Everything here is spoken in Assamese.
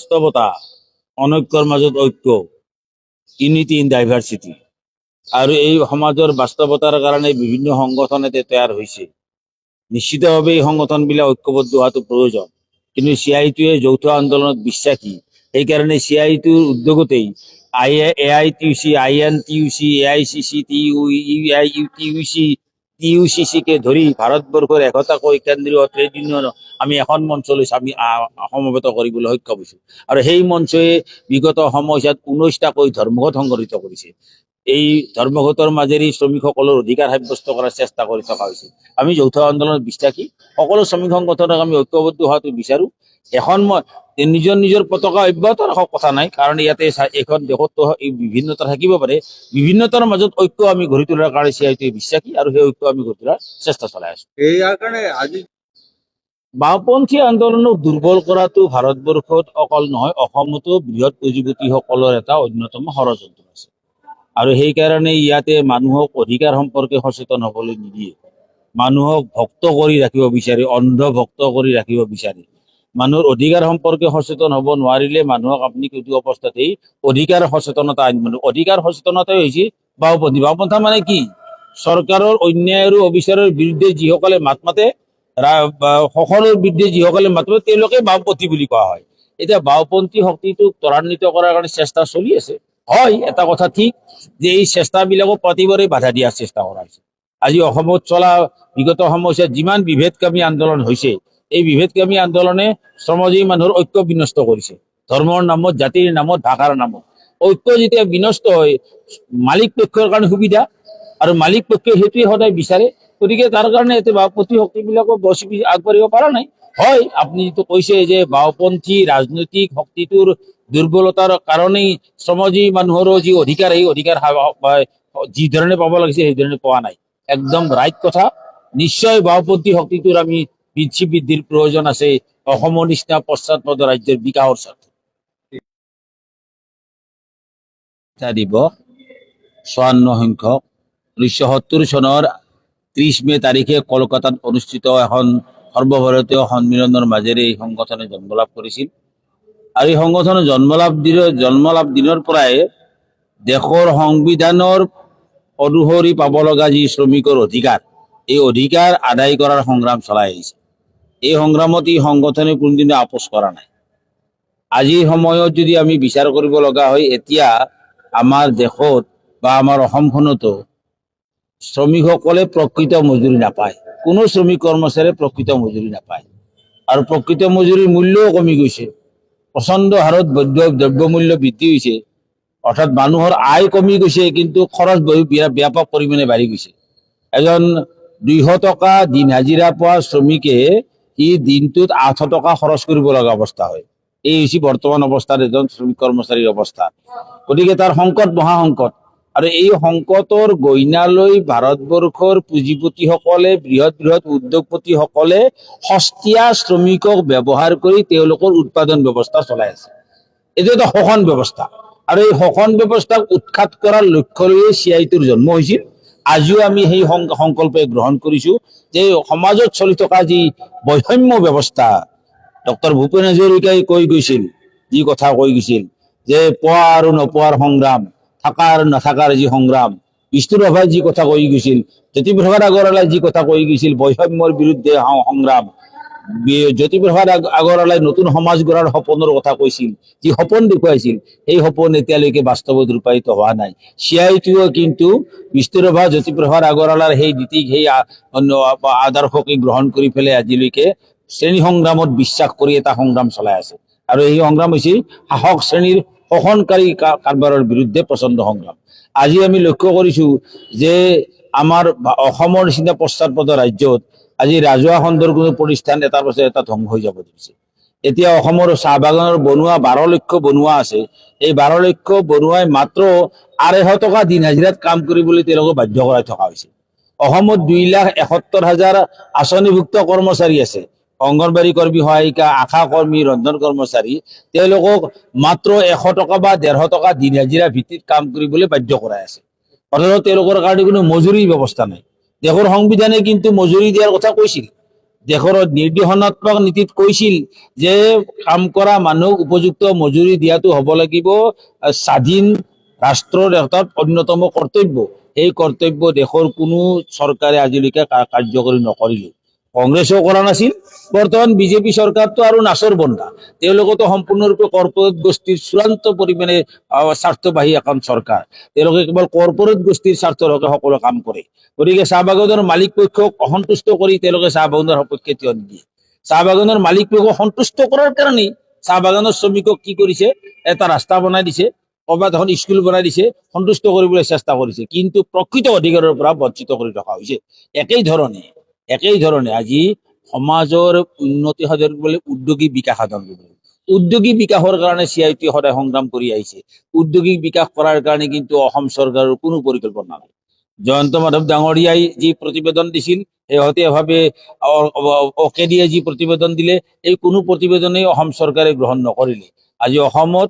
বাস্তৱতা অনৈক্যৰ মাজত ঐক্য, ইউনিটি ইন ডাইভাৰ্চিটি। আৰু এই সমাজৰ বাস্তৱতাৰ কাৰণে বিভিন্ন সংগঠন এতিয়া তৈয়াৰ হৈছে। নিশ্চিতভাৱে এই সংগঠনবিলাক ঐক্যবদ্ধ হোৱাটো প্ৰয়োজন, কিন্তু CITUৱে যৌথ আন্দোলনত বিশ্বাসী। সেইকাৰণে CITUৰ উদ্যোগতেই AITUC, INTUC, AICC, TUCC-কে ধৰি ভাৰতবৰ্ষৰ 100টাকৈ কেন্দ্ৰীয় ট্ৰেড ইউনিয়ন আমি এখন মঞ্চ লৈছো, আমি সমবেত কৰিবলৈ সক্ষম হৈছো। আৰু সেই মঞ্চই বিগত সময়ছোৱাত 19টাকৈ ধৰ্মঘট সংগঠিত কৰিছে। এই ধৰ্মঘটৰ মাজেৰে শ্ৰমিকসকলৰ অধিকাৰ সাব্যস্ত কৰাৰ চেষ্টা কৰি থকা হৈছে। আমি যৌথ আন্দোলনত বিশ্বাসী, সকলো শ্ৰমিক সংগঠনক আমি ঐক্যবদ্ধ হোৱাটো বিচাৰো। এখন নিজৰ নিজৰ পতাকা অব্যাহত ৰখাৰ কথা নাই, কাৰণ ইয়াতে এখন দেশতো এই বিভিন্নতা থাকিব পাৰে। বিভিন্নতাৰ মাজত ঐক্য আমি গঢ়ি তোলাৰ কাৰণে CITUৱে বিশ্বাসী, আৰু সেই ঐক্য আমি গঢ়ি তোলাৰ চেষ্টা চলাই আছো। ইয়াৰ কাৰণে আজি বাওঁপন্থী আন্দোলনক দুৰ্বল কৰাটো ভাৰতবৰ্ষত অকল নহয়, অসমতো বৃহৎ পুঁজিপতিসকলৰ এটা অন্যতম ষড়যন্ত্ৰ আছে। আৰু সেইকাৰণে ইয়াতে মানুহক অধিকাৰ সম্পৰ্কে সচেতন হ'বলৈ নিদিয়ে। মানুহক ভক্ত কৰি ৰাখিব বিচাৰে, অন্ধ ভক্ত কৰি ৰাখিব বিচাৰে। মানুহৰ অধিকাৰ সম্পৰ্কে সচেতন হ'ব নোৱাৰিলে মানুহক আপুনি কিছু অৱস্থাতেই অধিকাৰ সচেতনতা আনিব। অধিকাৰ সচেতনতাই হৈছে বাওঁপন্থী। বাওঁপন্থা মানে কি? চৰকাৰৰ অন্যায় আৰু অবিচাৰৰ বিৰুদ্ধে যিসকলে মাত মাতে, সকলৰ বিৰুদ্ধে যিসকলে মাত মাতে, তেওঁলোকে বাওঁপন্থী বুলি কোৱা হয়। এতিয়া বাওঁপন্থী শক্তিটোক ত্বৰান্বিত কৰাৰ কাৰণে চেষ্টা চলি আছে। হয়, এটা কথা ঠিক যে এই চেষ্টাবিলাকক প্ৰতিবাৰে বাধা দিয়াৰ চেষ্টা কৰা হৈছে। আজি অসমত চলা বিগত সময়ছোৱাত যিমান বিভেদকামী আন্দোলন হৈছে, এই বিভেদকামী আন্দোলনে শ্ৰমজীৱী মানুহৰ ঐক্য বিনষ্ট কৰিছে। ধৰ্মৰ নামত, জাতিৰ নামত, ভাষাৰ নামত ঐক্য যেতিয়া বিনষ্ট হয়, মালিক পক্ষৰ কাৰণে সুবিধা, আৰু মালিক পক্ষই সেইটোৱে সদায় বিচাৰে। গতিকে তাৰ কাৰণে এতিয়া বাওঁপন্থী শক্তিবিলাকক আগবাঢ়িব পৰা নাই। হয়, আপুনি যিটো কৈছে যে বাওঁপন্থী ৰাজনৈতিক শক্তিটোৰ দুৰ্বলতাৰ কাৰণেই শ্ৰমজীৱী মানুহৰো যি অধিকাৰ, এই অধিকাৰ যি ধৰণে পাব লাগিছে সেই ধৰণে পোৱা নাই। একদম ৰাইট কথা। নিশ্চয় বাওঁপন্থী শক্তিটোৰ আমি বৃদ্ধিৰ প্ৰয়োজন আছে অসমৰ নিচিনা পশ্চাৎপদ ৰাজ্যৰ বিকাশৰ স্বাৰ্থে। দিৱস 54 সংখ্যক 1970 চনৰ 30 মে তাৰিখে কলকাতাত অনুষ্ঠিত এখন সৰ্বভাৰতীয় সন্মিলনৰ মাজেৰে এই সংগঠনে জন্ম লাভ কৰিছিল। আৰু এই সংগঠনৰ জন্ম লাভ দিনৰ পৰাই দেশৰ সংবিধানৰ অনুসৰি পাব লগা যি শ্ৰমিকৰ অধিকাৰ, এই অধিকাৰ আদায় কৰাৰ সংগ্ৰাম চলাই আহিছে। এই সংগ্ৰামত এই সংগঠনে কোনোদিনে আপোচ কৰা নাই। আজিৰ সময়ত যদি আমি বিচাৰ কৰিব লগা হয়, এতিয়া আমাৰ দেশত বা আমাৰ অসমখনতো শ্ৰমিকসকলে প্ৰকৃত মজুৰি নাপায়। কোনো শ্ৰমিক কৰ্মচাৰীয়ে প্ৰকৃত মজুৰি নাপায়, আৰু প্ৰকৃত মজুৰিৰ মূল্যও কমি গৈছে। প্ৰচণ্ড হাৰত দ্ৰব্যমূল্য বৃদ্ধি হৈছে, অৰ্থাৎ মানুহৰ আয় কমি গৈছে, কিন্তু খৰচ ব্যাপক পৰিমাণে বাঢ়ি গৈছে। এজন 200 টকা দিন হাজিৰা পোৱা শ্ৰমিকে ই দিনটোত 800 টকা খৰচ কৰিব লগা অৱস্থা হয়। এই হৈছে বৰ্তমান অৱস্থাত এজন শ্ৰমিক কৰ্মচাৰীৰ অৱস্থা। গতিকে তাৰ সংকট, মহাসংকট। আৰু এই সংকটৰ গইনালৈ ভাৰতবৰ্ষৰ পুঁজিপতিসকলে, বৃহৎ উদ্যোগপতিসকলে সস্তীয়া শ্ৰমিকক ব্যৱহাৰ কৰি তেওঁলোকৰ উৎপাদন ব্যৱস্থা চলাই আছে। এইটো এটা শোষণ ব্যৱস্থা, আৰু এই শোষণ ব্যৱস্থাক উৎখাত কৰাৰ লক্ষ্য লৈ CITUৰ জন্ম হৈছিল। আজিও আমি সেই সংকল্পে গ্ৰহণ কৰিছো যে সমাজত চলি থকা যি বৈষম্য ব্যৱস্থা, ডক্টৰ ভূপেন হাজৰিকাই যি কথা কৈ গৈছিল যে পোৱা আৰু নোপোৱাৰ সংগ্ৰাম, থকা আৰু নাথাকাৰ যি সংগ্ৰাম, বিষ্ণুপ্ৰভাই যি কথা কৈ গৈছিল, জ্যোতিপ্ৰসাদ আগৰৱালাই যি কথা কৈ গৈছিল, বৈষম্যৰ বিৰুদ্ধে সংগ্ৰাম, জ্যোতিপ্ৰসাদ আগৰৱালাই নতুন সমাজ গঢ়াৰ সপোনৰ কথা কৈছিল, যি সপোন দেখুৱাইছিল, সেই সপোন এতিয়ালৈকে বাস্তৱত ৰূপায়িত হোৱা নাই। CITUৱে কিন্তু বিষ্ণুপ্ৰভা, জ্যোতিপ্ৰসাদ আগৰৱালাৰ সেই নীতিক, সেই আদৰ্শকে গ্ৰহণ কৰি পেলাই আজিলৈকে শ্ৰেণী সংগ্ৰামত বিশ্বাস কৰি এটা সংগ্ৰাম চলাই আছে। আৰু এই সংগ্ৰাম হৈছে শাসক শ্ৰেণীৰ শোষণকাৰী কাৰবাৰৰ বিৰুদ্ধে প্ৰচণ্ড সংগ্ৰাম। আজি আমি লক্ষ্য কৰিছো যে আমাৰ অসমৰ নিচিনা পশ্চাৎপদ ৰাজ্যত আজি ৰাজহুৱা খণ্ডৰ কোনো প্ৰতিষ্ঠান এটাৰ পাছত এটা ধ্বংস হৈ যাব ধৰিছে। এতিয়া অসমৰ চাহ বাগানৰ বনোৱা 12 লক্ষ বনোৱা আছে। এই 12 লক্ষ বনোৱাই মাত্ৰ 250 টকা দিন হাজিৰাত কাম কৰিবলৈ তেওঁলোকক বাধ্য কৰাই থকা হৈছে। অসমত 2,71,000 আঁচনিভুক্ত কৰ্মচাৰী আছে, অংগনবাড়ী কৰ্মী, সহায়িকা, আশা কৰ্মী, ৰন্ধন কৰ্মচাৰী। তেওঁলোকক মাত্ৰ 100 টকা বা 150 টকা দিন হাজিৰা ভিত্তিত কাম কৰিবলৈ বাধ্য কৰাই আছে। অথচ তেওঁলোকৰ কাৰণে কোনো মজুৰি ব্যৱস্থা নাই। দেশৰ সংবিধানে কিন্তু মজুৰি দিয়াৰ কথা কৈছিল। দেশৰ নিৰ্দেশনাত্মক নীতিত কৈছিল যে কাম কৰা মানুহ উপযুক্ত মজুৰি দিয়াটো হ'ব লাগিব স্বাধীন ৰাষ্ট্ৰৰ এটা অন্যতম কৰ্তব্য। এই কৰ্তব্য দেশৰ কোনো চৰকাৰে আজিলৈকে কাৰ্যকৰী নকৰিলে। কংগ্ৰেছেও কৰা নাছিল। বৰ্তমান বিজেপি চৰকাৰটো আৰু নাচৰ বন্ধা। তেওঁলোকেতো সম্পূৰ্ণৰূপে কৰ্পৰেট গোষ্ঠীৰ চূড়ান্ত পৰিমাণে স্বাৰ্থবাহী এখন চৰকাৰ। তেওঁলোকে কেৱল কৰ্পৰেট গোষ্ঠীৰ স্বাৰ্থৰ হকে সকলো কাম কৰে। গতিকে চাহ বাগানৰ মালিক পক্ষক অসন্তুষ্ট কৰি তেওঁলোকে চাহ বাগানৰ সপক্ষে থিয় নিদিয়ে। চাহ বাগানৰ মালিক পক্ষক সন্তুষ্ট কৰাৰ কাৰণেই চাহ বাগানৰ শ্ৰমিকক কি কৰিছে, এটা ৰাস্তা বনাই দিছে, ক'ৰবাত এখন স্কুল বনাই দিছে, সন্তুষ্ট কৰিবলৈ চেষ্টা কৰিছে, কিন্তু প্ৰকৃত অধিকাৰৰ পৰা বঞ্চিত কৰি ৰখা হৈছে। একেই ধৰণে আজি সমাজৰ উন্নতি সাধন কৰিবলৈ উদ্যোগিক বিকাশ সাধন কৰিব লাগিব। উদ্যোগিক বিকাশৰ কাৰণে CIT সদায় সংগ্ৰাম কৰি আহিছে। উদ্যোগিক বিকাশ কৰাৰ কাৰণে কিন্তু অসম চৰকাৰৰ কোনো পৰিকল্পনা নাই। জয়ন্ত মাধৱ ডাঙৰীয়াই যি প্ৰতিবেদন দিছিল, শেহতীয়াভাৱে অকেডিয়ে যি প্ৰতিবেদন দিলে, এই কোনো প্ৰতিবেদনেই অসম চৰকাৰে গ্ৰহণ নকৰিলে। আজি অসমত